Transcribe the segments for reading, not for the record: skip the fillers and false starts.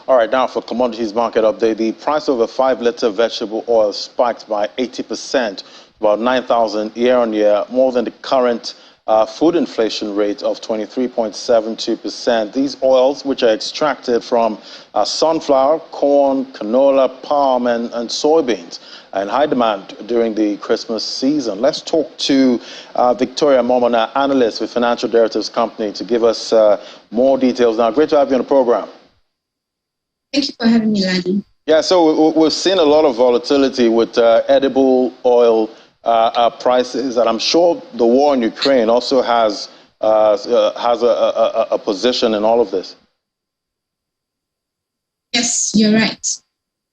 All right, now for commodities market update, the price of a 5-liter vegetable oil spiked by 80%, about 9,000 year on year, more than the current food inflation rate of 23.72%. These oils, which are extracted from sunflower, corn, canola, palm, and soybeans, are in high demand during the Christmas season. Let's talk to Victoria Momona, analyst with Financial Derivatives Company, to give us more details. Now, great to have you on the program. Thank you for having me, Ladi. Yeah, so we've seen a lot of volatility with edible oil prices, and I'm sure the war in Ukraine also has a position in all of this. Yes, you're right.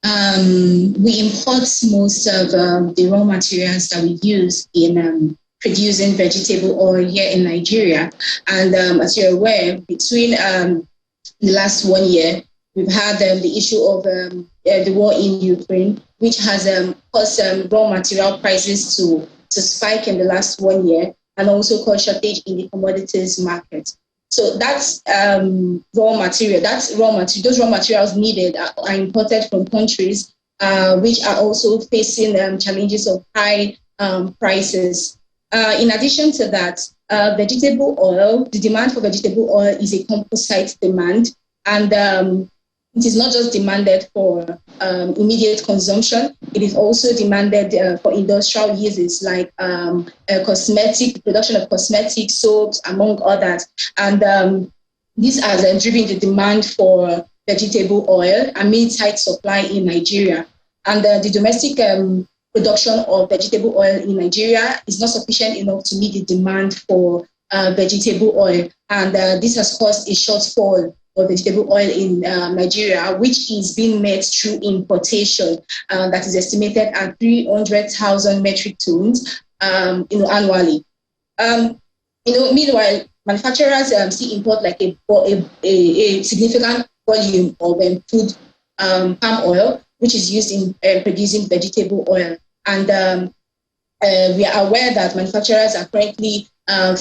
We import most of the raw materials that we use in producing vegetable oil here in Nigeria. And as you're aware, between the last 1 year, we've had the issue of the war in Ukraine, which has caused raw material prices to spike in the last 1 year, and also caused shortage in the commodities market. So that's raw material. Those raw materials needed are imported from countries which are also facing challenges of high prices. In addition to that, vegetable oil, the demand for vegetable oil is a composite demand, and it is not just demanded for immediate consumption. It is also demanded for industrial uses like production of cosmetic soaps, among others. And this has driven the demand for vegetable oil amid tight supply in Nigeria. And the domestic production of vegetable oil in Nigeria is not sufficient enough to meet the demand for vegetable oil. And this has caused a shortfall of vegetable oil in Nigeria, which is being met through importation that is estimated at 300,000 metric tons annually. Meanwhile, manufacturers still import like a significant volume of food palm oil, which is used in producing vegetable oil. And we are aware that manufacturers are currently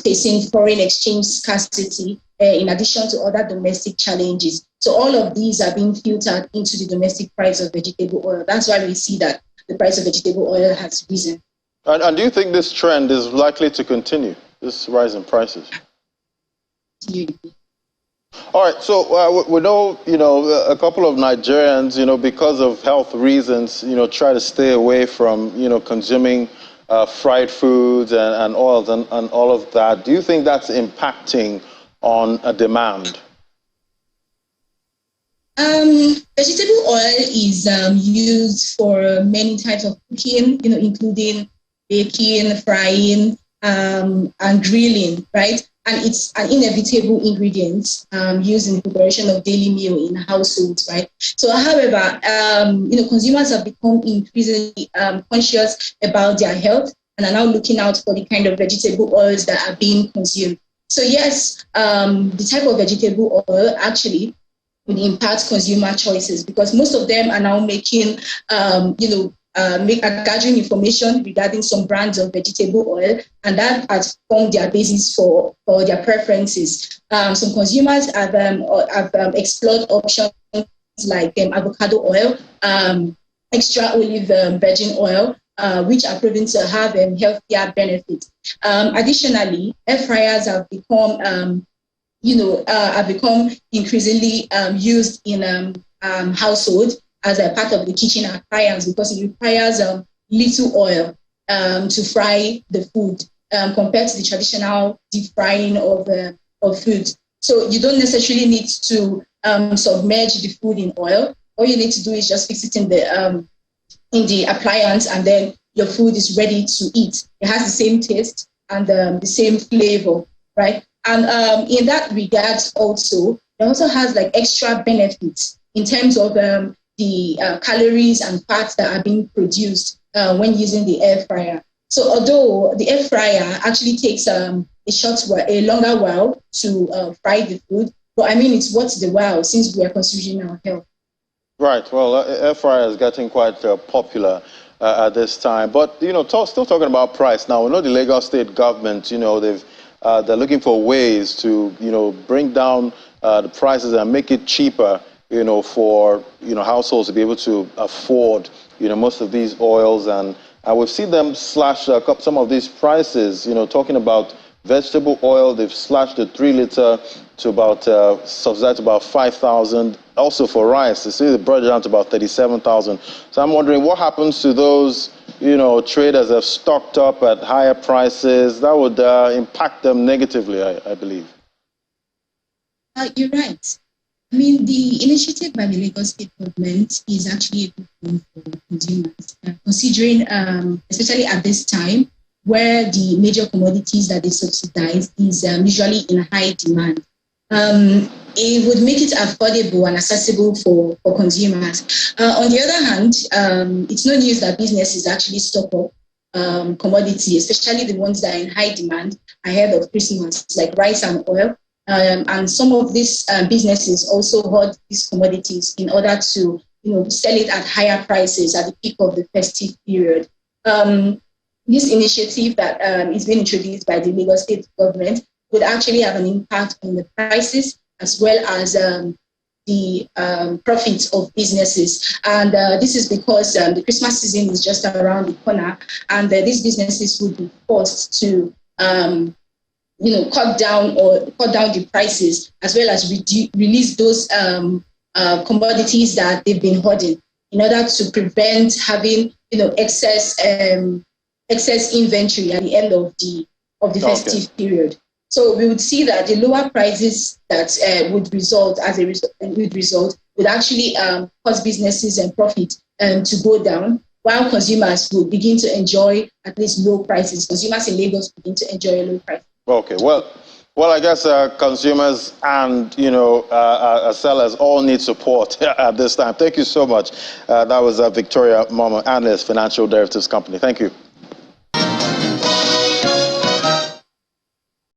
facing foreign exchange scarcity in addition to other domestic challenges. So all of these are being filtered into the domestic price of vegetable oil. That's why we see that the price of vegetable oil has risen. And do you think this trend is likely to continue, this rise in prices? Yeah. All right, so we know, a couple of Nigerians, because of health reasons, try to stay away from, consuming fried foods and oils and all of that. Do you think that's impacting on a demand? Vegetable oil is used for many types of cooking, including baking, frying, and grilling, right? And it's an inevitable ingredient used in the preparation of daily meal in households, right? So, however, consumers have become increasingly conscious about their health and are now looking out for the kind of vegetable oils that are being consumed. So yes, the type of vegetable oil actually will impact consumer choices, because most of them are now making, gathering information regarding some brands of vegetable oil, and that has formed their basis for their preferences. Some consumers have explored options like avocado oil, extra olive virgin oil, which are proven to have healthier benefits. Additionally, air fryers have become, increasingly used in households as a part of the kitchen appliance, because it requires little oil to fry the food compared to the traditional deep frying of food. So you don't necessarily need to submerge the food in oil. All you need to do is just fix it in the appliance, and then your food is ready to eat. It has the same taste and the same flavor, right? And in that regard, also, it also has like extra benefits in terms of the calories and fats that are being produced when using the air fryer. So although the air fryer actually takes a longer while to fry the food, but I mean, it's worth the while since we are considering our health. Right. Well, air fryer is getting quite popular at this time. But, still talking about price. Now, we know the Lagos state government, they're looking for ways to, bring down the prices and make it cheaper for, households to be able to afford, most of these oils. And we've seen them slash some of these prices, talking about vegetable oil. They've slashed the 3-liter to about, subsidized to about 5,000. Also for rice, they say they brought it down to about 37,000. So I'm wondering what happens to those, traders that have stocked up at higher prices. That would impact them negatively, I believe. You're right. I mean, the initiative by the Lagos State government is actually a good one for consumers, considering, especially at this time, where the major commodities that they subsidize is usually in high demand. It would make it affordable and accessible for consumers. On the other hand, it's no news that businesses actually stock up commodity, especially the ones that are in high demand ahead of Christmas, like rice and oil. And some of these businesses also hoard these commodities in order to, sell it at higher prices at the peak of the festive period. This initiative that is being introduced by the Lagos State government would actually have an impact on the prices as well as the profits of businesses. And this is because the Christmas season is just around the corner, and these businesses would be forced to cut down the prices as well as release those commodities that they've been hoarding in order to prevent having excess inventory at the end of the festive period. So we would see that the lower prices that would result would actually cause businesses and profit to go down, while consumers would begin to enjoy at least low prices. Consumers in Lagos begin to enjoy a low price. Okay, well, I guess consumers and sellers all need support at this time. Thank you so much. That was Victoria Momo, analyst, Financial Derivatives Company. Thank you.